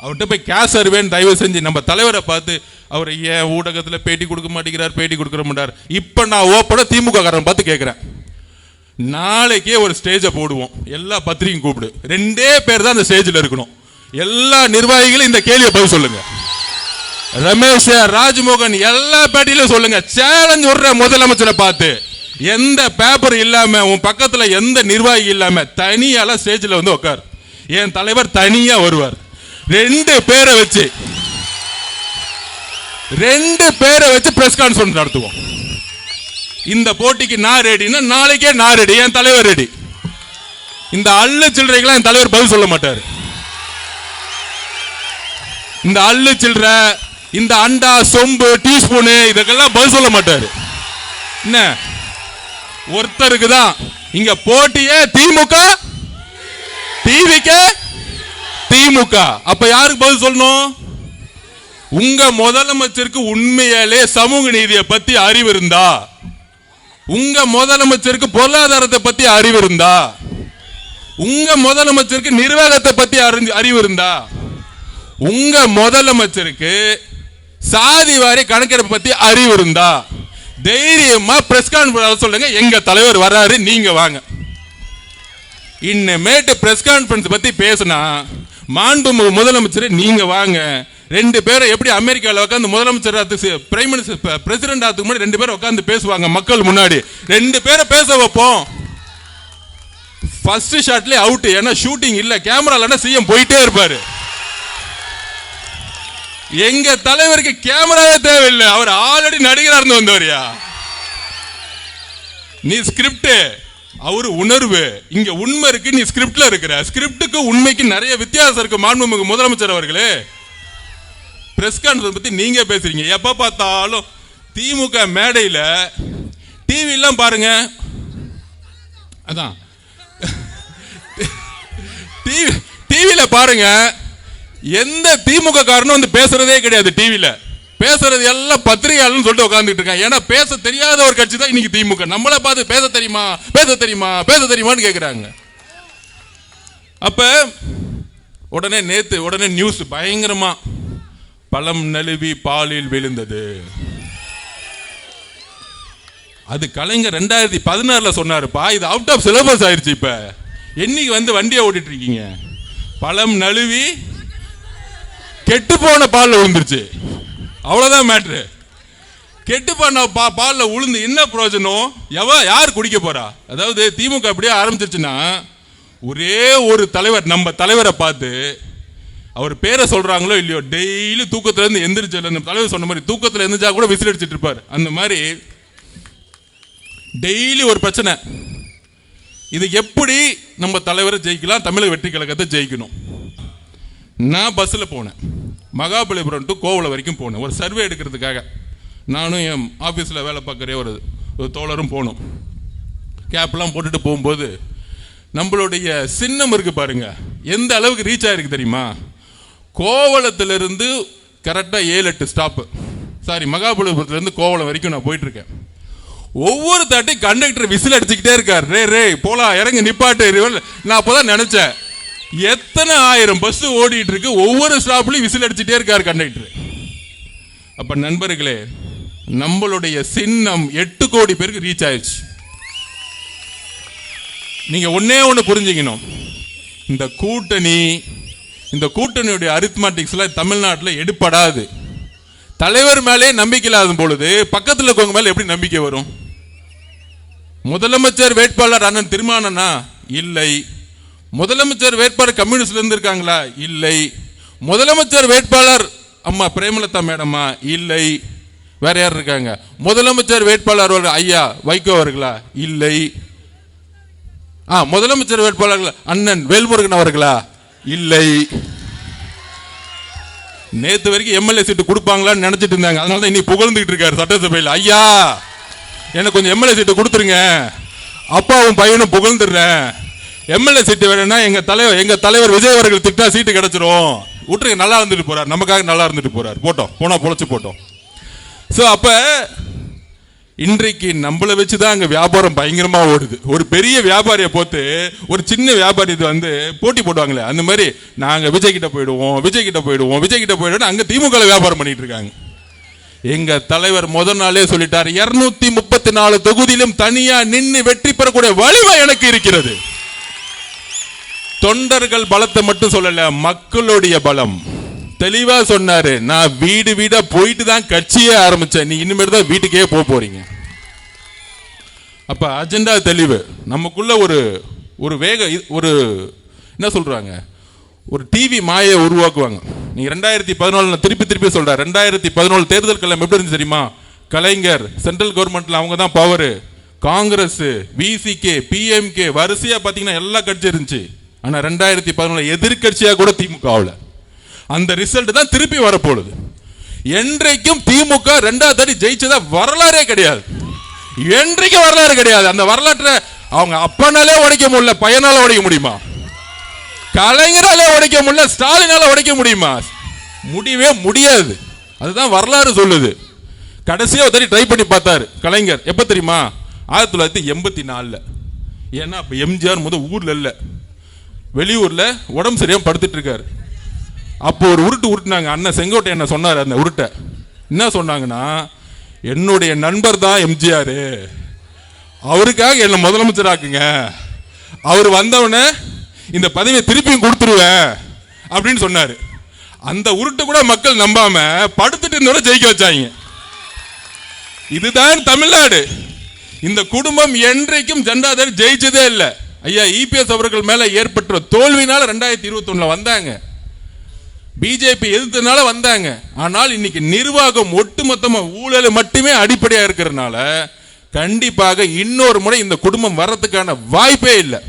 அவர்கிட்ட போய் கேஸ் சர்வேன்னு தயவு செஞ்சு நம்ம தலைவரை பார்த்து அவர் ஏன் ஊடகத்தில் பேட்டி கொடுக்க மாட்டேங்கிறார், பேட்டி கொடுக்க மாட்டார். இப்போ நான் ஓப்பன திமுக காரன் பார்த்து கேட்குறேன், நாளைக்கே ஒரு ஸ்டேஜை போடுவோம், எல்லா பத்திரிகையும் கூப்பிடு, 2 பேர் தான் அந்த ஸ்டேஜில் இருக்கணும். எல்லா நிர்வாகிகளும் இந்த கேள்வியை பதில் சொல்லுங்க. ரமேஷ், ராஜ்மோகன் எல்லா பேட்டியிலும் சொல்லுங்க, சேலஞ்ச் விடுற முதலமைச்சரை பார்த்து, எந்த பேப்பர் இல்லாம உன் பக்கத்துல எந்த நிர்வாகி இல்லாம தனியால ஸ்டேஜில் வந்து உட்கார். என் தலைவர் தனியா வருவார். 2 பேரை வச்சு பிரஸ் கான்ஃபரன்ஸ் நடத்துவோம். இந்த போட்டிக்கு நான் ரெடினா நாளைக்கே நான் ரெடி, என் தலைவர் ரெடி. இந்த அள்ளு சில்லறைகளாம் என் தலைவர் பதில் சொல்ல மாட்டார். இந்த அள்ளு சில்லறை, இந்த அண்டா, சொம்பு, டீஸ்பூனு இதுக்கெல்லாம் பதில் சொல்ல மாட்டாரு. என்ன ஒருத்தருக்கு தான் இங்க போட்டியே, திமுக டிவிக்கு திமுக. அப்ப யாருக்கு பதில் சொல்லணும்? உங்க முதலமைச்சருக்கு உண்மையாலே சமூக நீதியை பத்தி அறிவு இருந்தா, உங்க முதலமைச்சருக்கு பொருளாதாரத்தை பத்தி அறிவு இருந்தா, உங்க முதலமைச்சருக்கு நிர்வாகத்தை பத்தி அறிவு இருந்தா, உங்க முதலமைச்சருக்கு சாதி வாரி கணக்கெடுப்பு பத்தி அறிவு இருந்தா தைரியமா பிரஸ் கான்ஃபரன்ஸ் சொல்லுங்க, எங்க தலைவர் வராரு, நீங்க வாங்க. இன்னமேட்டு பிரஸ் கான்ஃபரன்ஸ் பத்தி பேசினா மாண்புமிகு முதலமைச்சர் நீங்க வாங்க. 2 பேரும் எப்படி அமெரிக்காவில் உட்காந்து முதலமைச்சர் பிரைம் மினிஸ்டர் பிரசிடென்ட் ஆகிறதுக்கு முன்னாடி 2 பேரும் உட்காந்து பேசுவாங்க மக்கள் முன்னாடி. 2 பேரை பேச வைப்போம். ஃபர்ஸ்ட் ஷாட்லயே அவுட், ஏன்னா ஷூட்டிங் இல்ல, கேமரால சிஎம் போயிட்டே இருப்பாரு. எங்க தலைவருக்கு கேமராவே தேவையில்லை, அவர் ஆல்ரெடி நடிகரா இருந்து வந்தவரியா. நீ ஸ்கிரிப்ட், அவரு உணர்வு, இங்க உண்மை இருக்கு, நீ ஸ்கிரிப்ட்ல இருக்கிற. ஸ்கிரிப்டுக்கு உண்மைக்கு நிறைய வித்தியாசம் இருக்கு. மாண்புமிகு முதலமைச்சர் அவர்களே, பிரஸ் கான்ஃபரன்ஸ் பத்தி நீங்க பேசுறீங்க. எப்ப பார்த்தாலும் திமுக மேடையில டிவி எல்லாம் பாருங்க, அதான் டிவியில பாருங்க, எந்த திமுக காரனும் வந்து பேசுறதே கிடையாது. டிவியில பேசுறது எல்லாம் பத்திரிகையாளர்னு சொல்லிட்டு உட்கார்ந்துட்டு இருக்காங்க. ஏன்னா பேச தெரியாத ஒரு கட்சி தான் இன்னைக்கு திமுக. நம்மளை பார்த்து பேச தெரியுமா, பேச தெரியுமா, பேச தெரியுமான்னு கேட்கிறாங்க. அப்ப உடனே நியூஸ் பயங்கரமா, பழம் நழுவி பாலில் விழுந்தது. அது கலைஞர் 2016 சொன்னாருப்பா. இது அவுட் ஆஃப் சிலபஸ் ஆயிருச்சு. இப்ப என்னைக்கு வந்து வண்டியை ஓட்டிட்டு இருக்கீங்க? பழம் நழுவி கெட்டு போன பால்ல விழுந்துருச்சு, அவ்வளவுதான் மேட்ரு. கெட்டு போன பால்ல உளுந்து என்ன பிரயோஜனம்? யார் குடிக்க போறா? அதாவது திமுக அப்படியே ஆரம்பிச்சிருச்சுன்னா, ஒரே ஒரு தலைவர், நம்ம தலைவரை பார்த்து அவர் பேரை சொல்றாங்களோ இல்லையோ, டெய்லி தூக்கத்துல இருந்து எந்திரிச்சு, தலைவர் சொன்ன மாதிரி தூக்கத்துல எந்திரிச்சா கூட விசில் அடிச்சிட்டு இருப்பாரு. அந்த மாதிரி டெய்லி ஒரு பிரச்சனை. இது எப்படி நம்ம தலைவரை ஜெயிக்கலாம், தமிழக வெற்றி கழகத்தை ஜெயிக்கணும்? நான் பஸ்ஸில் போனேன், மகாபலிபுரம் டு கோவளம் வரைக்கும் போனேன் ஒரு சர்வே எடுக்கிறதுக்காக. நானும் என் ஆஃபீஸில் வேலை பார்க்குற ஒரு தோழரும் போனோம். கேப்லாம் போட்டுட்டு போகும்போது நம்மளுடைய சின்னம் இருக்கு பாருங்க, எந்த அளவுக்கு ரீச் ஆயிருக்கு தெரியுமா? கோவளத்திலிருந்து கரெக்டாக 7-8 ஸ்டாப்பு, சாரி மகாபலிபுரத்துலேருந்து கோவளம் வரைக்கும் நான் போயிட்டு இருக்கேன். ஒவ்வொரு தாட்டி கண்டக்டர் விசில் அடிச்சுக்கிட்டே இருக்கார், ரே போலாம், இறங்கி நிப்பாட்டு. நான் அப்போதான் நினைச்சேன், எத்தனை 1000 பஸ் ஓடிட்டு இருக்கு, ஒவ்வொரு ஸ்டாப்லயும் விசில் அடிச்சுட்டே இருக்காரு கண்டக்டர். அப்ப நண்பர்களே, நம்மளுடைய சின்னம் 8 கோடி பேருக்கு ரீச் ஆயிடுச்சு. நீங்க ஒண்ணு புரிஞ்சுக்கணும், இந்த கூட்டணியுடைய அரித்மெட்டிக்ஸ் எல்லாம் தமிழ்நாட்டில் எடுப்படாது. தலைவர் மேலே நம்பிக்கை இல்லாத பொழுது பக்கத்தில் இருக்கவங்க மேல எப்படி நம்பிக்கை வரும்? முதலமைச்சர் வேட்பாளர் அண்ணன் திருமானனா? இல்லை. முதலமைச்சர் வேட்பாளர் கம்யூனிஸ்ட்ல இருந்து இருக்காங்களா? இல்லை. முதலமைச்சர் வேட்பாளர் அம்மா பிரேமலதா மேடமா? இல்லை. வேற யார் இருக்காங்க? முதலமைச்சர் வேட்பாளர் ஐயா வைகோ அவர்களா? இல்லை. முதலமைச்சர் வேட்பாளர் அண்ணன் வேல்முருகன் அவர்களா? இல்லை. நேத்து வரைக்கும் எம்எல்ஏ சீட்டு கொடுப்பாங்களான்னு நினைச்சிட்டு இருந்தாங்க. அதனால இன்னைக்கு புகழ்ந்துட்டு இருக்காரு சட்டசபையில், ஐயா எனக்கு கொஞ்சம் எம்எல்ஏ சீட்டு கொடுத்துருங்க, அப்பாவும் பையனும் புகழ்ந்துடுறேன், எம்எல்ஏ சீட்டு வேணும்னா எங்க தலைவர் விஜய் அவர்கள் திட்டா சீட்டு கிடைச்சிரும், விட்டுருங்க, நல்லா இருந்துட்டு போறார், நமக்காக நல்லா இருந்துட்டு போறார், போனா பொழைச்சு போட்டோம். ஸோ அப்ப இன்றைக்கு நம்மளை வச்சுதான் அங்க வியாபாரம் பயங்கரமா ஓடுது. ஒரு பெரிய வியாபாரியை போட்டு ஒரு சின்ன வியாபாரி வந்து போட்டி போடுவாங்களே, அந்த மாதிரி நாங்க விஜய் கிட்ட போயிடுவோம், விஜய் கிட்ட போயிடுவோம், விஜய் கிட்ட போயிடுவோம். அங்க திமுக வியாபாரம் பண்ணிட்டு இருக்காங்க. எங்க தலைவர் முதல் நாளே சொல்லிட்டாரு, 234 தொகுதியிலும் தனியா நின்று வெற்றி பெறக்கூடிய வலிமை எனக்கு இருக்கிறது. தொண்டர்கள் பலத்தை மட்டும் சொல்லல, மக்களுடைய பலம் தெளிவா சொன்னாரு. நான் வீடு வீடா போயிட்டு தான் கட்சியே ஆரம்பிச்சேன், நீ இனிமேல் தான் வீட்டுக்கே போறீங்க. அப்ப அஜெண்டா தெளிவு. நமக்குள்ள ஒரு வேக, ஒரு என்ன சொல்றாங்க, ஒரு டிவி மாயை உருவாக்குவாங்க. நீங்க 2014 திருப்பி சொல்றாரு, 2014 தேர்தல் களம் எப்படி இருந்துச்சு தெரியுமா? கலைஞர் சென்ட்ரல் கவர்மெண்ட்ல அவங்க தான் பவர், காங்கிரஸ், விசிகே, பிஎம்கே வரிசையா பாத்தீங்கன்னா எல்லா கட்சி இருந்துச்சு. ஆனா 2014 எதிர்கட்சியா கூட திமுக ஆகல. அந்த ரிசல்ட் தான் திருப்பி வரப்போகுது. என்றைக்கும் திமுக ரெண்டாவது தடவை ஜெயிச்சதா வரலாறே கிடையாது. என்றைக்கும் வரலாறு கிடையாது. அந்த வரலாற்றை அவங்க அப்பனாலே உடைக்க முடியல, பையனால உடைக்க முடியுமா? கலைஞரால உடைக்க முடியல, ஸ்டாலினால உடைக்க முடியுமா? முடியவே முடியாது. அதுதான் வரலாறு சொல்லுது. கடைசியா ஒரு தடவை ட்ரை பண்ணி பார்த்தாரு கலைஞர். எப்ப தெரியுமா? 1984. ஏன்னா அப்ப எம்ஜிஆர் ஊர்ல இல்ல, வெளியூர்ல உடம்பு சரியா படுத்துட்டு இருக்காரு. அப்போ ஒரு உருட்டுனாங்க. அண்ணன் செங்கோட்டை என்ன சொன்னார், அந்த உருட்டை என்ன சொன்னாங்கன்னா, என்னுடைய நண்பர் தான் எம்ஜிஆர், அவருக்காக என்ன முதலமைச்சர் ஆக்குங்க, அவர் வந்தவன இந்த பதவியை திருப்பியும் கொடுத்துருவேன் அப்படின்னு சொன்னாரு. அந்த உருட்டு கூட மக்கள் நம்பாம படுத்துட்டு இருந்தவரை ஜெயிக்க வச்சாங்க. இதுதான் தமிழ்நாடு. இந்த குடும்பம் என்றைக்கும் ஜெண்டாதர் ஜெயிச்சதே இல்லை. ஐயா இபிஎஸ் அவர்கள் மேல ஏற்பட்ட தோல்வினால 2021 வந்தாங்க, பிஜேபி எதிர்த்தனால வந்தாங்க. ஆனால் இன்னைக்கு நிர்வாகம் ஒட்டுமொத்தமா ஊழல் மட்டுமே அடிப்படையா இருக்கிறதுனால கண்டிப்பாக இன்னொரு முறை இந்த குடும்பம் வர்றதுக்கான வாய்ப்பே இல்லை.